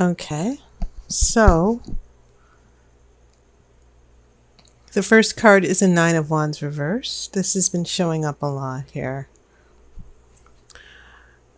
Okay, so the first card is a Nine of Wands reverse. This has been showing up a lot here.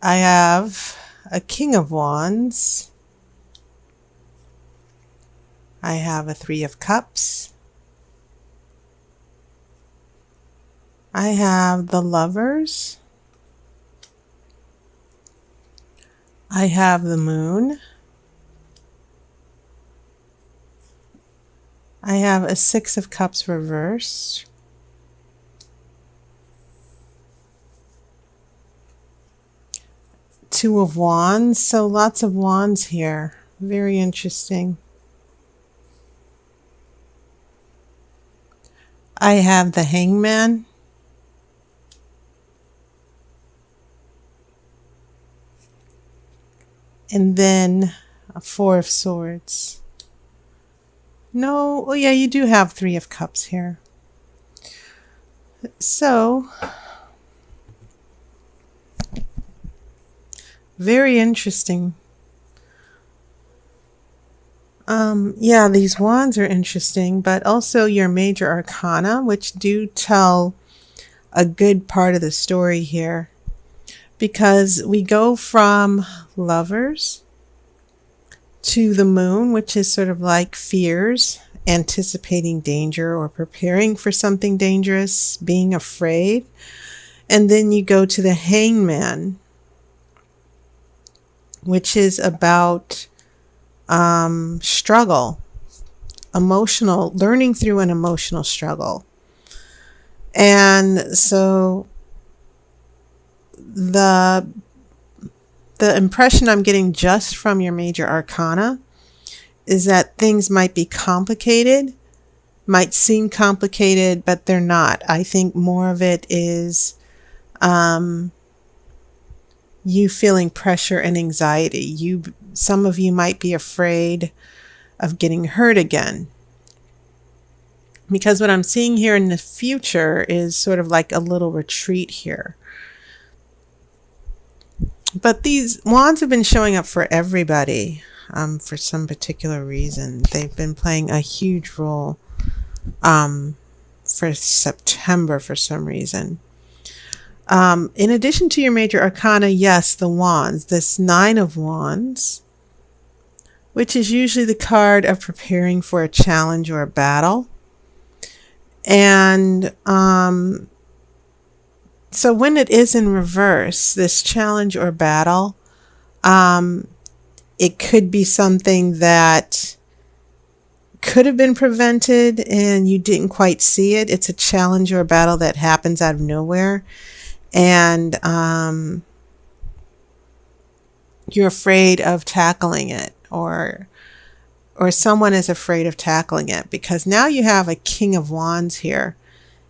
I have a King of Wands. I have a Three of Cups. I have the Lovers. I have the Moon. I have a Six of Cups reversed. Two of Wands, so lots of wands here. Very interesting. I have the Hangman. And then a Four of Swords. No, oh yeah, you do have Three of Cups here. So, very interesting. Yeah, these wands are interesting, but also your major arcana, which do tell a good part of the story here. Because we go from Lovers to the Moon, which is sort of like fears, anticipating danger or preparing for something dangerous, being afraid. And then you go to the Hangman, which is about struggle, learning through an emotional struggle. And so the impression I'm getting just from your major arcana is that things might be complicated, might seem complicated, but they're not. I think more of it is you feeling pressure and anxiety. Some of you might be afraid of getting hurt again. Because what I'm seeing here in the future is sort of like a little retreat here. But these wands have been showing up for everybody for some particular reason. They've been playing a huge role for September for some reason. In addition to your major arcana, yes, the wands, this Nine of Wands, which is usually the card of preparing for a challenge or a battle. And so when it is in reverse, this challenge or battle, it could be something that could have been prevented and you didn't quite see it. It's a challenge or a battle that happens out of nowhere. And you're afraid of tackling it, or someone is afraid of tackling it, because now you have a King of Wands here.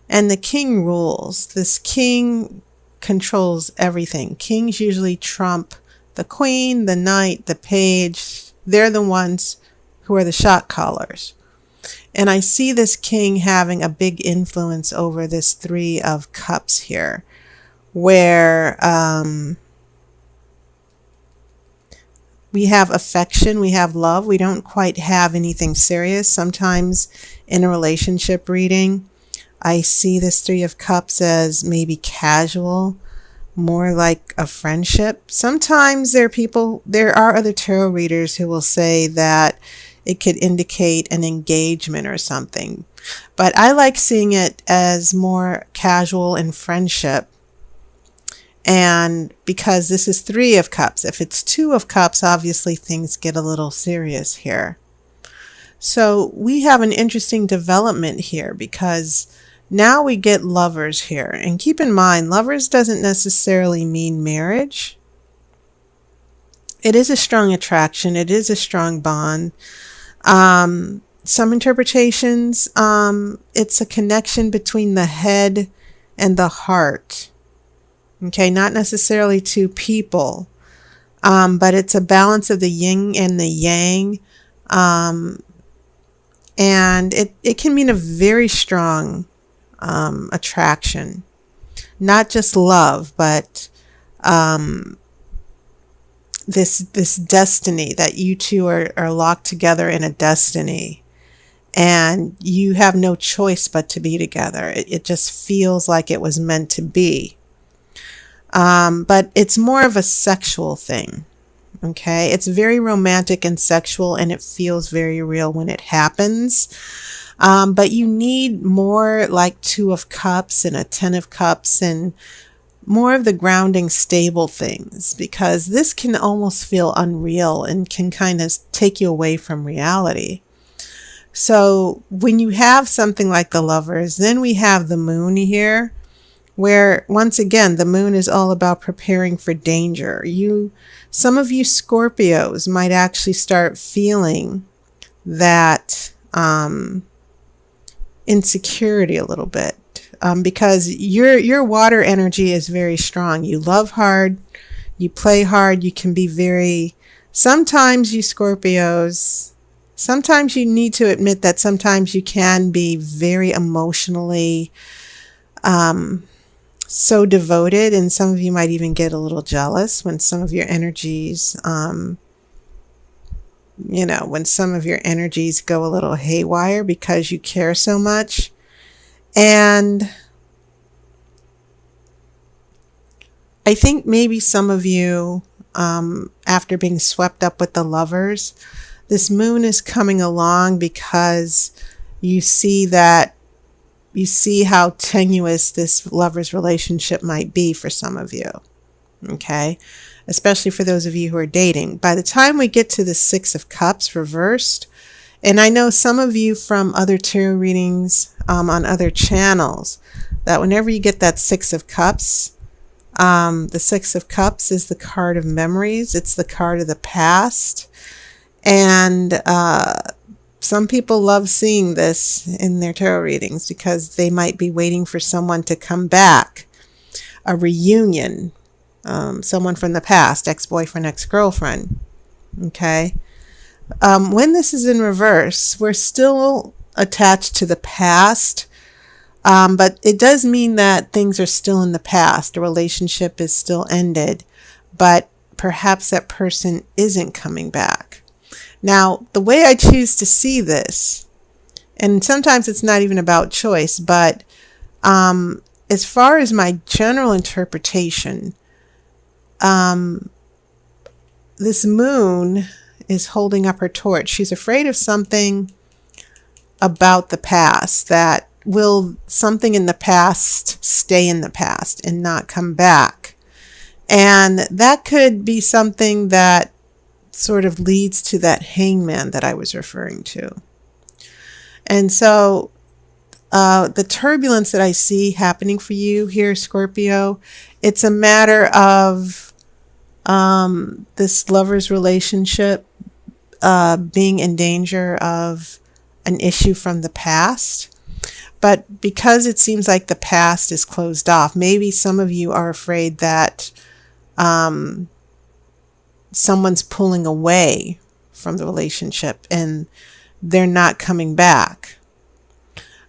And the king rules. This king controls everything. Kings usually trump the queen, the knight, the page. They're the ones who are the shot callers. And I see this king having a big influence over this Three of Cups here, where we have affection, we have love. We don't quite have anything serious. Sometimes in a relationship reading, I see this Three of Cups as maybe casual, more like a friendship. Sometimes there are other tarot readers who will say that it could indicate an engagement or something. But I like seeing it as more casual and friendship. And because this is Three of Cups, if it's Two of Cups, obviously things get a little serious here. So we have an interesting development here, because now we get Lovers here. And keep in mind, Lovers doesn't necessarily mean marriage. It is a strong attraction. It is a strong bond. Some interpretations, it's a connection between the head and the heart. Okay, not necessarily two people, but it's a balance of the yin and the yang. And it can mean a very strong attraction, not just love, but this destiny that you two are locked together in a destiny, and you have no choice but to be together. It just feels like it was meant to be. But it's more of a sexual thing. Okay, it's very romantic and sexual, and it feels very real when it happens. But you need more like Two of Cups and a Ten of Cups and more of the grounding, stable things, because this can almost feel unreal and can kind of take you away from reality. So when you have something like the Lovers, then we have the Moon here, where once again, the Moon is all about preparing for danger. Some of you Scorpios might actually start feeling that insecurity a little bit. Because your water energy is very strong. You love hard, you play hard, you can be very, sometimes you Scorpios, sometimes you need to admit that sometimes you can be very emotionally so devoted, and some of you might even get a little jealous when some of your energies, when some of your energies go a little haywire because you care so much. And I think maybe some of you, after being swept up with the Lovers, this Moon is coming along because you see how tenuous this Lovers relationship might be for some of you. Okay? Especially for those of you who are dating. By the time we get to the Six of Cups reversed, and I know some of you from other tarot readings on other channels, that whenever you get that Six of Cups, the Six of Cups is the card of memories. It's the card of the past. And some people love seeing this in their tarot readings because they might be waiting for someone to come back, a reunion, someone from the past, ex-boyfriend, ex-girlfriend. Okay? When this is in reverse, we're still attached to the past, but it does mean that things are still in the past. A relationship is still ended, but perhaps that person isn't coming back. Now, the way I choose to see this, and sometimes it's not even about choice, but as far as my general interpretation, this Moon is holding up her torch. She's afraid of something about the past, that will something in the past stay in the past and not come back. And that could be something that sort of leads to that hangman that I was referring to. And so the turbulence that I see happening for you here, Scorpio, it's a matter of this Lover's relationship being in danger of an issue from the past. But because it seems like the past is closed off, maybe some of you are afraid that someone's pulling away from the relationship and they're not coming back.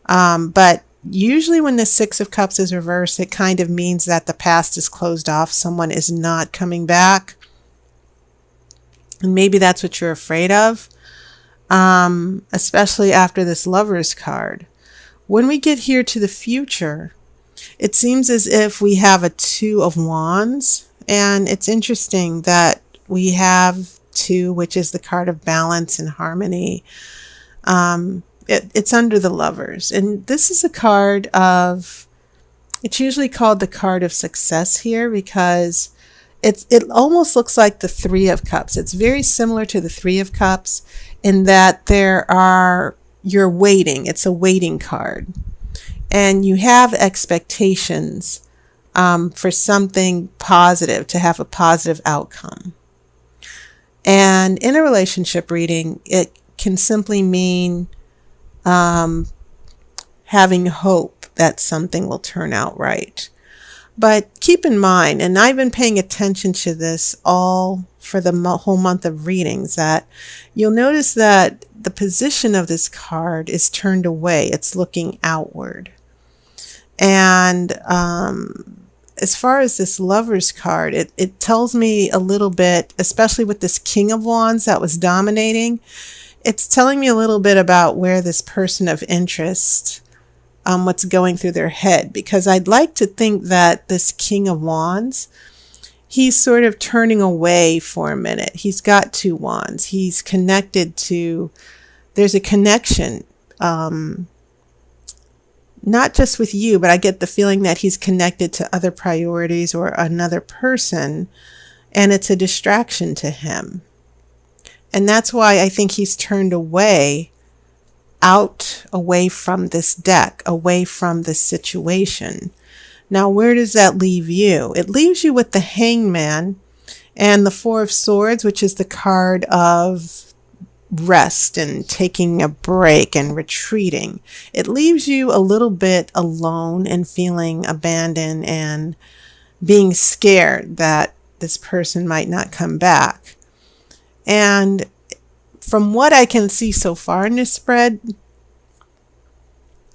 But usually when the Six of Cups is reversed, it kind of means that the past is closed off. Someone is not coming back. And maybe that's what you're afraid of, especially after this Lovers card. When we get here to the future, it seems as if we have a Two of Wands. And it's interesting that we have Two, which is the card of balance and harmony. It's under the Lovers. And this is a card of, it's usually called the card of success here because it almost looks like the Three of Cups. It's very similar to the Three of Cups in that you're waiting. It's a waiting card. And you have expectations for something positive, to have a positive outcome. And in a relationship reading, it can simply mean having hope that something will turn out right. But keep in mind, and I've been paying attention to this all for the whole month of readings, that you'll notice that the position of this card is turned away. It's looking outward. And as far as this Lover's card, it tells me a little bit, especially with this King of Wands that was dominating, it's telling me a little bit about where this person of interest, what's going through their head. Because I'd like to think that this King of Wands, he's sort of turning away for a minute. He's got 2 wands. He's connected to, there's a connection, not just with you, but I get the feeling that he's connected to other priorities or another person, and it's a distraction to him. And that's why I think he's turned away from this deck, away from this situation. Now, where does that leave you? It leaves you with the Hangman and the 4 of Swords, which is the card of rest and taking a break and retreating. It leaves you a little bit alone and feeling abandoned and being scared that this person might not come back. And from what I can see so far in this spread,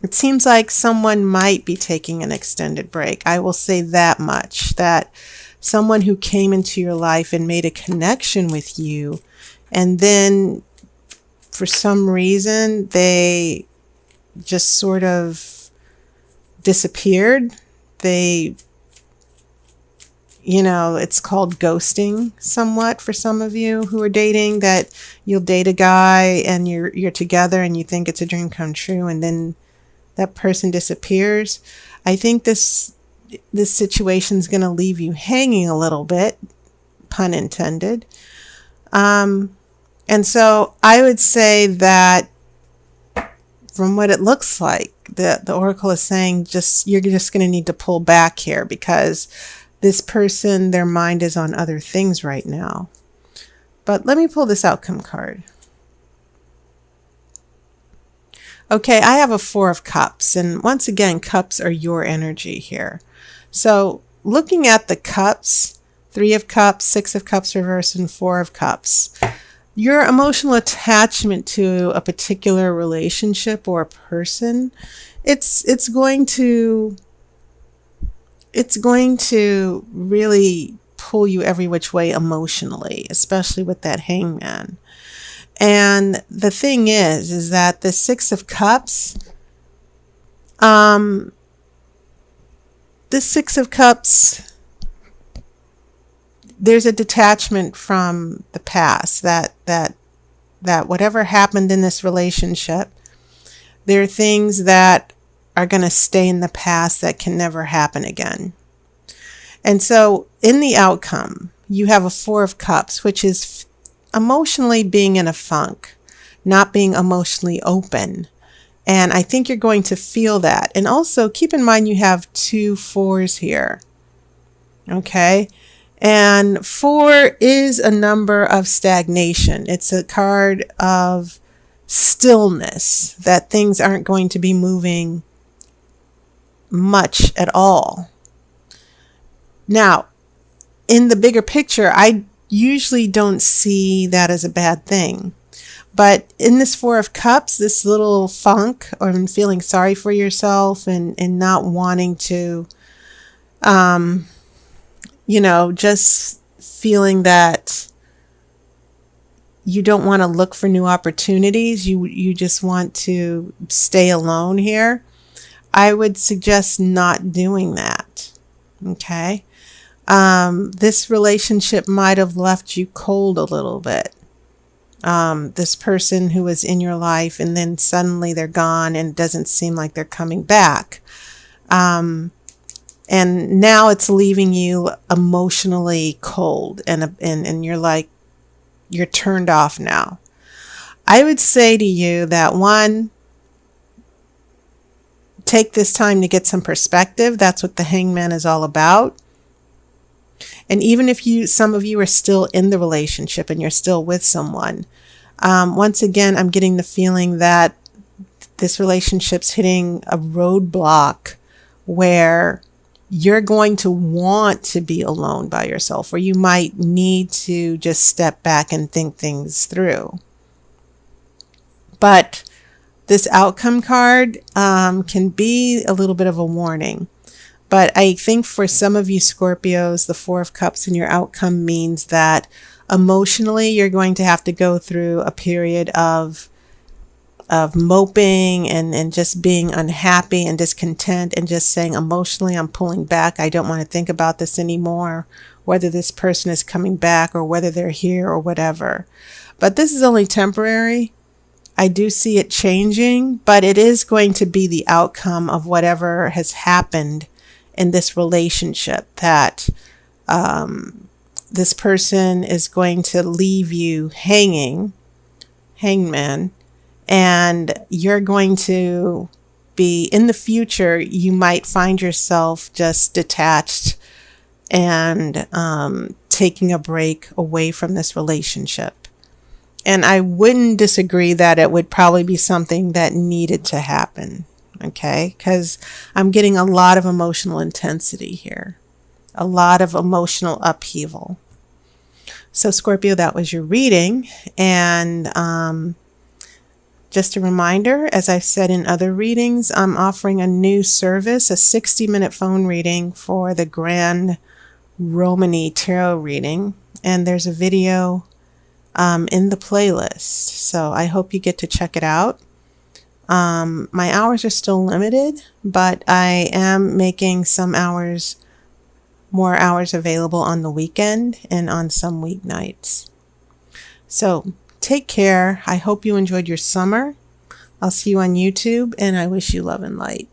it seems like someone might be taking an extended break. I will say that much, that someone who came into your life and made a connection with you, and then for some reason they just sort of disappeared. They, it's called ghosting somewhat for some of you who are dating, that you'll date a guy and you're together and you think it's a dream come true, and then that person disappears. I think this situation is going to leave you hanging a little bit, pun intended. And so I would say that from what it looks like, the Oracle is saying you're just going to need to pull back here, because this person, their mind is on other things right now. But let me pull this outcome card. Okay, I have a 4 of Cups, and once again, cups are your energy here. So looking at the cups, 3 of Cups, 6 of Cups reverse, and 4 of Cups, your emotional attachment to a particular relationship or a person, it's going to really pull you every which way emotionally, especially with that Hangman. And the thing is that the 6 of Cups, this 6 of Cups, there's a detachment from the past, that whatever happened in this relationship, there are things that are going to stay in the past that can never happen again. And so in the outcome, you have a 4 of Cups, which is emotionally being in a funk, not being emotionally open. And I think you're going to feel that. And also keep in mind you have 2 4s here. Okay? And 4 is a number of stagnation. It's a card of stillness, that things aren't going to be moving much at all. Now, in the bigger picture, I usually don't see that as a bad thing. But in this 4 of Cups, this little funk, or feeling sorry for yourself and not wanting to, just feeling that you don't want to look for new opportunities. You just want to stay alone here. I would suggest not doing that. Okay? This relationship might have left you cold a little bit. This person who was in your life, and then suddenly they're gone and it doesn't seem like they're coming back. And now it's leaving you emotionally cold, and you're turned off now. I would say to you that, one, take this time to get some perspective. That's what the Hangman is all about. And even if some of you are still in the relationship and you're still with someone, once again, I'm getting the feeling that this relationship's hitting a roadblock where you're going to want to be alone by yourself, or you might need to just step back and think things through. But this outcome card can be a little bit of a warning. But I think for some of you Scorpios, the Four of Cups in your outcome means that emotionally you're going to have to go through a period of moping and just being unhappy and discontent and just saying emotionally, I'm pulling back. I don't want to think about this anymore, whether this person is coming back or whether they're here or whatever. But this is only temporary. I do see it changing, but it is going to be the outcome of whatever has happened in this relationship, that this person is going to leave you hanging, hangman, and you're going to be, in the future, you might find yourself just detached and taking a break away from this relationship. And I wouldn't disagree that it would probably be something that needed to happen, okay? Because I'm getting a lot of emotional intensity here, a lot of emotional upheaval. So Scorpio, that was your reading. And just a reminder, as I've said in other readings, I'm offering a new service, a 60-minute phone reading for the Grand Romani Tarot reading. And there's a video in the playlist. So I hope you get to check it out. My hours are still limited, but I am making some hours, more hours available on the weekend and on some weeknights. So take care. I hope you enjoyed your summer. I'll see you on YouTube, and I wish you love and light.